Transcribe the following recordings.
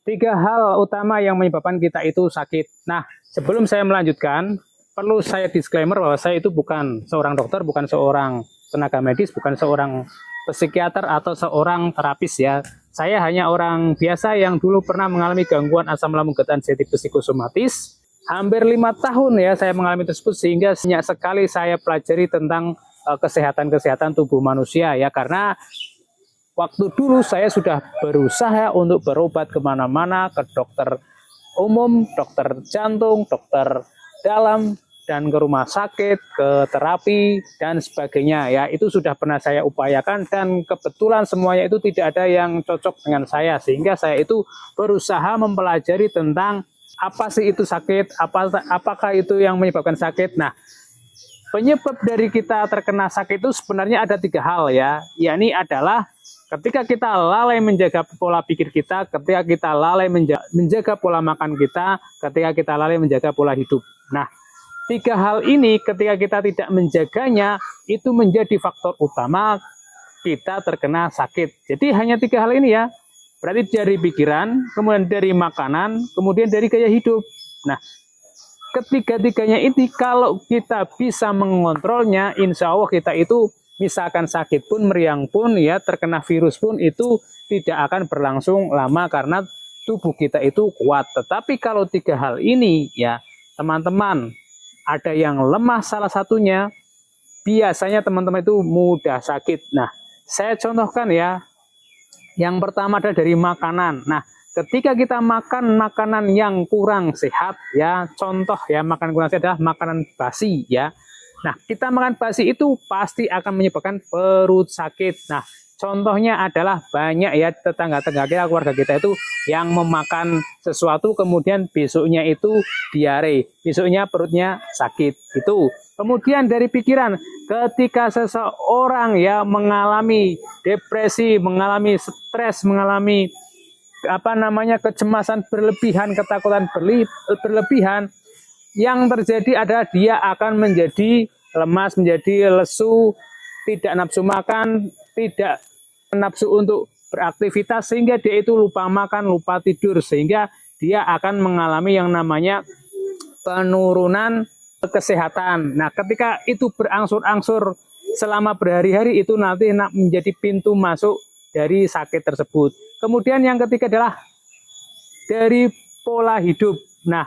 Tiga hal utama yang menyebabkan kita itu sakit. Nah, sebelum saya melanjutkan, perlu saya disclaimer bahwa saya itu bukan seorang dokter, bukan seorang tenaga medis, bukan seorang psikiater atau seorang terapis ya. Saya hanya orang biasa yang dulu pernah mengalami gangguan asam lambung gata anxiety psikosomatis. Hampir 5 tahun ya saya mengalami tersebut, sehingga banyak sekali saya pelajari tentang kesehatan tubuh manusia ya, karena waktu dulu saya sudah berusaha untuk berobat kemana-mana, ke dokter umum, dokter jantung, dokter dalam, dan ke rumah sakit, ke terapi, dan sebagainya. Ya, itu sudah pernah saya upayakan, dan kebetulan semuanya itu tidak ada yang cocok dengan saya. Sehingga saya itu berusaha mempelajari tentang apa sih itu sakit, apakah itu yang menyebabkan sakit. Nah, penyebab dari kita terkena sakit itu sebenarnya ada 3 hal ya, yakni adalah ketika kita lalai menjaga pola pikir kita, ketika kita lalai menjaga pola makan kita, ketika kita lalai menjaga pola hidup. Nah, 3 hal ini ketika kita tidak menjaganya, itu menjadi faktor utama kita terkena sakit. Jadi hanya 3 hal ini ya, berarti dari pikiran, kemudian dari makanan, kemudian dari gaya hidup. Nah, ketiga-tiganya ini kalau kita bisa mengontrolnya, insya Allah kita itu misalkan sakit pun, meriang pun, ya terkena virus pun, itu tidak akan berlangsung lama karena tubuh kita itu kuat. Tetapi kalau 3 hal ini ya teman-teman, ada yang lemah salah satunya, biasanya teman-teman itu mudah sakit. Nah, saya contohkan ya. Yang pertama adalah dari makanan. Nah, ketika kita makan makanan yang kurang sehat ya, contoh ya makanan kurang sehat adalah makanan basi ya. Nah, kita makan basi itu pasti akan menyebabkan perut sakit. Nah, contohnya adalah banyak ya tetangga-tetangga kita, keluarga kita itu yang memakan sesuatu kemudian besoknya itu diare, besoknya perutnya sakit. Itu. Kemudian dari pikiran, ketika seseorang ya mengalami depresi, mengalami stres, mengalami kecemasan berlebihan, ketakutan berlebihan, yang terjadi adalah dia akan menjadi lemas, menjadi lesu, tidak nafsu makan, tidak nafsu untuk beraktivitas, sehingga dia itu lupa makan, lupa tidur, sehingga dia akan mengalami yang namanya penurunan kesehatan. Nah, ketika itu berangsur-angsur selama berhari-hari, itu nanti menjadi pintu masuk dari sakit tersebut. Kemudian yang ketiga adalah dari pola hidup. Nah,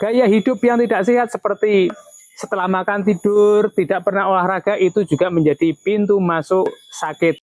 gaya hidup yang tidak sehat seperti setelah makan tidur, tidak pernah olahraga, itu juga menjadi pintu masuk sakit.